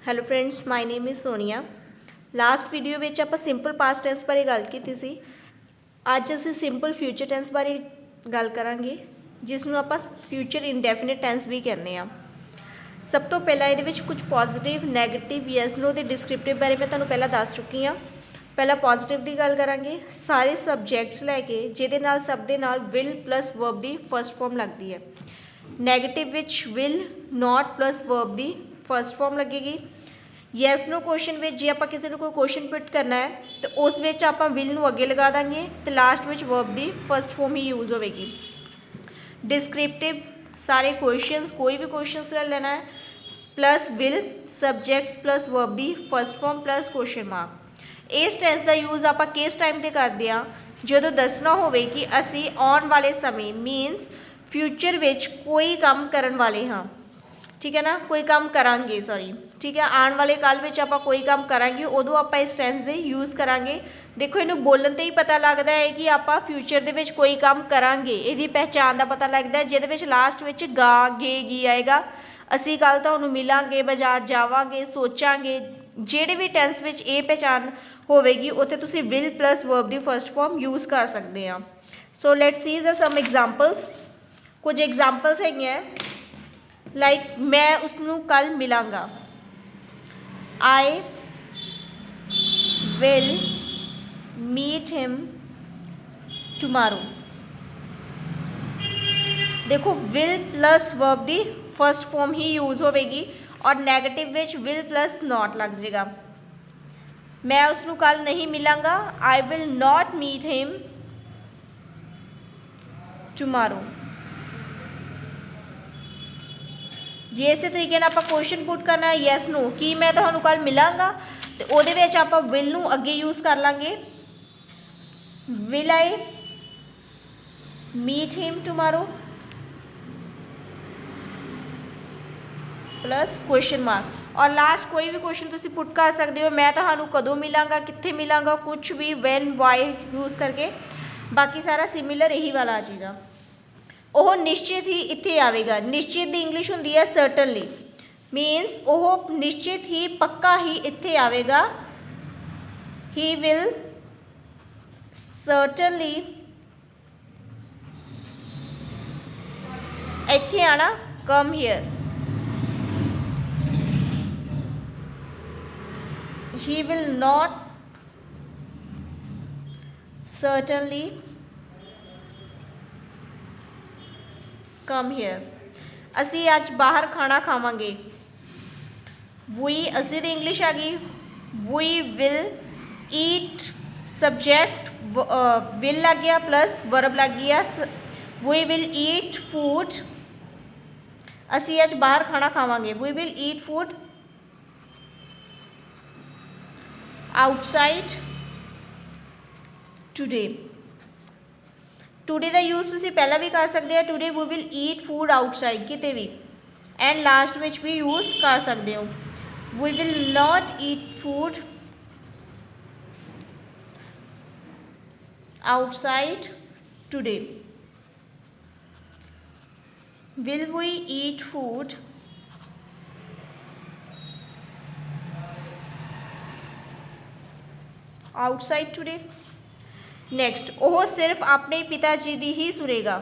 Hello friends, my name is Sonia. Last video ਵਿੱਚ ਆਪਾਂ simple past tens ਬਾਰੇ ਗੱਲ ਕੀਤੀ ਸੀ। ਅੱਜ ਅਸੀਂ ਸਿੰਪਲ ਫਿਊਚਰ ਟੈਂਸ ਬਾਰੇ ਗੱਲ ਕਰਾਂਗੇ, ਜਿਸ ਨੂੰ ਆਪਾਂ ਫਿਊਚਰ ਇਨਡੈਫੀਨਿਟ ਟੈਂਸ ਵੀ ਕਹਿੰਦੇ ਹਾਂ। ਸਭ ਤੋਂ ਪਹਿਲਾਂ ਇਹਦੇ ਵਿੱਚ ਕੁਝ ਪੋਜ਼ੀਟਿਵ, ਨੈਗੇਟਿਵ, ਯੈਸ ਨੋ ਦੇ ਡਿਸਕ੍ਰਿਪਟਿਵ ਬਾਰੇ ਮੈਂ ਤੁਹਾਨੂੰ ਪਹਿਲਾਂ ਦੱਸ ਚੁੱਕੀ ਹਾਂ। ਪਹਿਲਾਂ ਪੋਜ਼ੀਟਿਵ ਦੀ ਗੱਲ ਕਰਾਂਗੇ। ਸਾਰੇ ਸਬਜੈਕਟਸ ਲੈ ਕੇ ਜਿਹਦੇ ਨਾਲ ਸਭ ਦੇ ਨਾਲ ਵਿਲ ਪਲੱਸ ਵਰਬ ਦੀ ਫਸਟ ਫਾਰਮ ਲੱਗਦੀ ਹੈ। ਨੈਗੇਟਿਵ ਵਿੱਚ ਵਿਲ ਨੋਟ ਪਲੱਸ ਵਰਬ ਦੀ ਫਸਟ ਫਾਰਮ ਲੱਗੇਗੀ। ਯੈਸ ਨੋ ਕੁਐਸਚਨ ਵਿੱਚ ਜੇ ਆਪਾਂ ਕਿਸੇ ਨੂੰ ਕੋਈ ਕੁਐਸਚਨ ਪੁੱਟ ਕਰਨਾ ਹੈ ਤਾਂ ਉਸ ਵਿੱਚ ਆਪਾਂ ਵਿਲ ਨੂੰ ਅੱਗੇ ਲਗਾ ਦਾਂਗੇ ਅਤੇ ਲਾਸਟ ਵਿੱਚ ਵਰਬ ਦੀ ਫਸਟ ਫਾਰਮ ਹੀ ਯੂਜ਼ ਹੋਵੇਗੀ। ਡਿਸਕ੍ਰਿਪਟਿਵ ਸਾਰੇ ਕੁਐਸਚਨਸ, ਕੋਈ ਵੀ ਕੁਐਸਚਨਸ ਲੈ ਲੈਣਾ ਹੈ, plus will subjects plus verb ਦੀ first form plus question mark. ਇਸ ਟੈਂਸ ਦਾ ਯੂਜ਼ ਆਪਾਂ ਕਿਸ ਟਾਈਮ 'ਤੇ ਕਰਦੇ ਹਾਂ? ਜਦੋਂ ਦੱਸਣਾ ਹੋਵੇ ਕਿ ਅਸੀਂ ਆਉਣ ਵਾਲੇ ਸਮੇਂ ਮੀਨਸ ਫਿਊਚਰ ਵਿੱਚ ਕੋਈ ਕੰਮ ਕਰਨ ਵਾਲੇ ਹਾਂ। ਠੀਕ ਹੈ ਨਾ, ਕੋਈ ਕੰਮ ਕਰਾਂਗੇ, ਸੌਰੀ, ਠੀਕ ਹੈ। ਆਉਣ ਵਾਲੇ ਕੱਲ੍ਹ ਵਿੱਚ ਆਪਾਂ ਕੋਈ ਕੰਮ ਕਰਾਂਗੇ, ਉਦੋਂ ਆਪਾਂ ਇਸ ਟੈਂਸ ਦੇ ਯੂਜ਼ ਕਰਾਂਗੇ। ਦੇਖੋ, ਇਹਨੂੰ ਬੋਲਣ 'ਤੇ ਹੀ ਪਤਾ ਲੱਗਦਾ ਹੈ ਕਿ ਆਪਾਂ ਫਿਊਚਰ ਦੇ ਵਿੱਚ ਕੋਈ ਕੰਮ ਕਰਾਂਗੇ। ਇਹਦੀ ਪਹਿਚਾਣ ਦਾ ਪਤਾ ਲੱਗਦਾ ਹੈ, ਜਿਹਦੇ ਵਿੱਚ ਲਾਸਟ ਵਿੱਚ ਗਾ, ਗੇ, ਗੀ ਆਏਗਾ। ਅਸੀਂ ਕੱਲ੍ਹ ਤੁਹਾਨੂੰ ਮਿਲਾਂਗੇ, ਬਾਜ਼ਾਰ ਜਾਵਾਂਗੇ, ਸੋਚਾਂਗੇ। ਜਿਹੜੇ ਵੀ ਟੈਂਸ ਵਿੱਚ ਇਹ ਪਹਿਚਾਣ ਹੋਵੇਗੀ, ਉੱਥੇ ਤੁਸੀਂ ਵਿਲ ਪਲੱਸ ਵਰਬ ਦੀ ਫਸਟ ਫਾਰਮ ਯੂਜ਼ ਕਰ ਸਕਦੇ ਹਾਂ। So let's see the some examples. ਕੁਝ ਐਗਜ਼ਾਮਪਲਸ ਹੈਗੀਆਂ ਲਾਈਕ ਮੈਂ ਉਸਨੂੰ ਕੱਲ੍ਹ ਮਿਲਾਂਗਾ। I will meet him tomorrow। देखो, will प्लस वर्ब ਦੀ फर्स्ट फॉर्म ही यूज़ होगी और नैगेटिव ਵਿੱਚ will प्लस not लग जाएगा। मैं उसਨੂੰ कल नहीं मिलांगा। I will not meet him tomorrow। ਜੇ ਇਸੇ ਤਰੀਕੇ ਨਾਲ ਆਪਾਂ ਕੁਐਸਚਨ ਪੁੱਟ ਕਰਨਾ ਹੈ ਯੈਸ ਨੋ ਕਿ ਮੈਂ ਤੁਹਾਨੂੰ ਕੱਲ੍ਹ ਮਿਲਾਂਗਾ, ਅਤੇ ਉਹਦੇ ਵਿੱਚ ਆਪਾਂ ਵਿਲ ਨੂੰ ਅੱਗੇ ਯੂਜ਼ ਕਰ ਲਾਂਗੇ। Will I meet him tomorrow plus question mark. ਔਰ ਲਾਸਟ ਕੋਈ ਵੀ ਕੁਐਸਚਨ ਤੁਸੀਂ ਪੁੱਟ ਕਰ ਸਕਦੇ ਹੋ। ਮੈਂ ਤੁਹਾਨੂੰ ਕਦੋਂ ਮਿਲਾਂਗਾ, ਕਿੱਥੇ ਮਿਲਾਂਗਾ, ਕੁਛ ਵੀ ਵੈਨ, ਵਾਈ ਯੂਜ਼ ਕਰਕੇ। ਬਾਕੀ ਸਾਰਾ ਸਿਮਿਲਰ ਇਹੀ ਵਾਲਾ ਆ ਜਾਏਗਾ। ਉਹ ਨਿਸ਼ਚਿਤ ਹੀ ਇੱਥੇ ਆਵੇਗਾ। ਨਿਸ਼ਚਿਤ ਦੀ ਇੰਗਲਿਸ਼ ਹੁੰਦੀ ਹੈ ਸਰਟਨਲੀ, ਮੀਨਸ ਉਹ ਨਿਸ਼ਚਿਤ ਹੀ, ਪੱਕਾ ਹੀ ਇੱਥੇ ਆਵੇਗਾ। ਹੀ ਵਿਲ ਸਰਟਨਲੀ ਇੱਥੇ ਆਣਾ, come here. He will not certainly come here. ਅਸੀਂ ਅੱਜ ਬਾਹਰ ਖਾਣਾ ਖਾਵਾਂਗੇ। ਅਸੀਂ ਦੀ ਇੰਗਲਿਸ਼ ਆ ਗਈ we will eat, subject will ਲੱਗ ਗਿਆ ਪਲੱਸ ਵਰਬ ਲੱਗ ਗਿਆ। We will eat food. ਅਸੀਂ ਅੱਜ ਬਾਹਰ ਖਾਣਾ ਖਾਵਾਂਗੇ। We will eat food outside today. Today ਦਾ ਯੂਜ਼ ਤੁਸੀਂ ਪਹਿਲਾਂ ਵੀ ਕਰ ਸਕਦੇ ਹੋ। Today we will eat food outside, ਕਿਤੇ ਵੀ, ਐਂਡ ਲਾਸਟ ਵਿੱਚ ਵੀ ਯੂਜ਼ ਕਰ ਸਕਦੇ ਹੋ। We will not eat food outside today. Will we eat food outside today. Next, ਉਹ ਸਿਰਫ ਆਪਣੇ ਪਿਤਾ ਜੀ ਦੀ ਹੀ ਸੁਣੇਗਾ।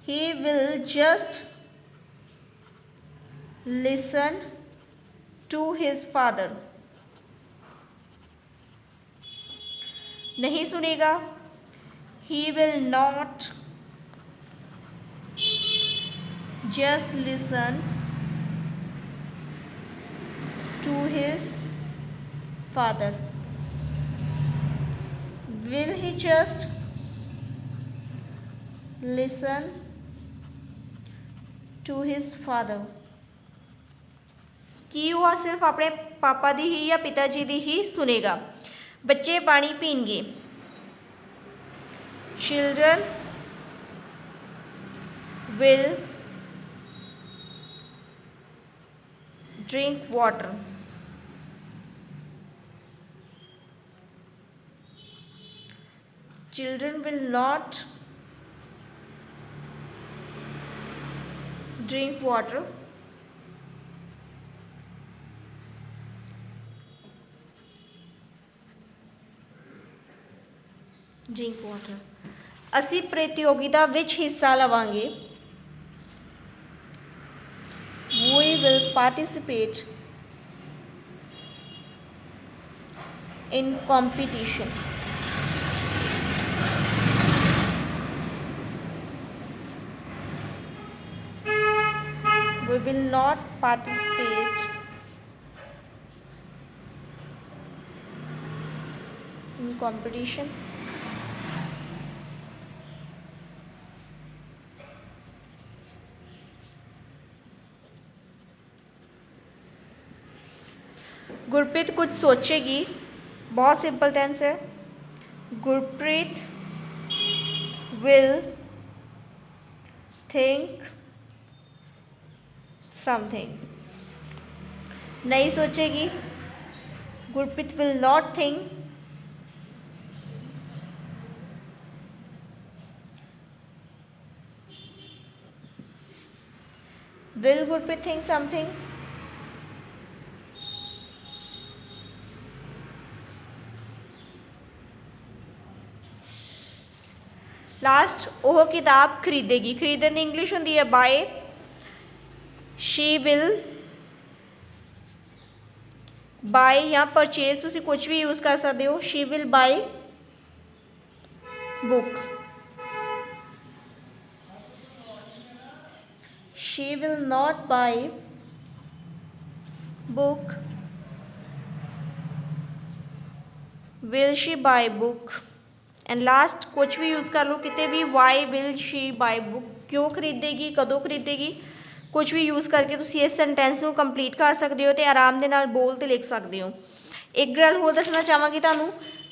He will just listen to his father. ਨਹੀਂ ਸੁਣੇਗਾ। He will not just listen to his father. Will he just listen to his father? ਕੀ ਉਹ ਸਿਰਫ ਆਪਣੇ ਪਾਪਾ ਦੀ ਹੀ ਜਾਂ ਪਿਤਾ ਜੀ ਦੀ ਹੀ ਸੁਣੇਗਾ। ਬੱਚੇ ਪਾਣੀ ਪੀਣਗੇ। Children will drink water। Children will not drink water। drink water. ਅਸੀਂ ਪ੍ਰਤੀਯੋਗਿਤਾ ਵਿੱਚ ਹਿੱਸਾ ਲਵਾਂਗੇ। We will participate in competition. We will not participate in competition. Gurpreet कुछ सोचेगी, बहुत सिंपल टेंस है। Gurpreet will think something. नहीं सोचेगी, Gurpreet will not think. Will Gurpreet think something? Last वो किताब खरीदेगी। खरीदने की इंग्लिश होंगी है बाय। शी विल बाय या परचेज, तुसी कुछ भी यूज़ कर सकते हो। She will buy book. She will not buy book. Will she buy book? And last कुछ भी यूज़ कर लो कितने भी। Why will she buy book? क्यों खरीदेगी, कदों खरीदेगी, कुछ भी यूज़ करके तुसी इस सेंटेंस को कंप्लीट कर सकते हो तो आराम दे नाल बोल ते लिख सकते हो। एक गल होर दसना चाहांगी तुहानूं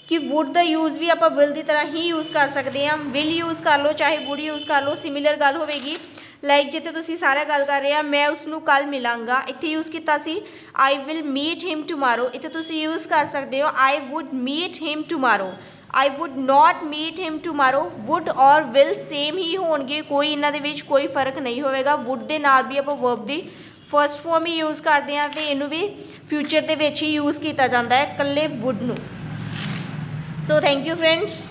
कि वुड का यूज़ भी आप विल की तरह ही यूज़ कर सकते हैं। विल यूज़ कर लो चाहे वुड यूज़ कर लो, सिमिलर गल होगी। लाइक जिथे तुसी सारा गल कर रहे हैं मैं उसनूं कल मिलांगा, इत्थे यूज़ किया सी I will meet him tomorrow. इत्थे तुसी यूज़ कर सकते हो I would meet him tomorrow. I would not meet him tomorrow. Would और विल सेम ही होणगे, कोई इन्हां दे विच कोई फर्क नहीं होएगा। वुड दे नाल भी आपां वर्ब दी फर्स्ट फॉर्म ही यूज़ करते हैं तो इनू भी फ्यूचर दे विच ही यूज़ किया जाता है कल्ले वुड नूं। So thank you friends.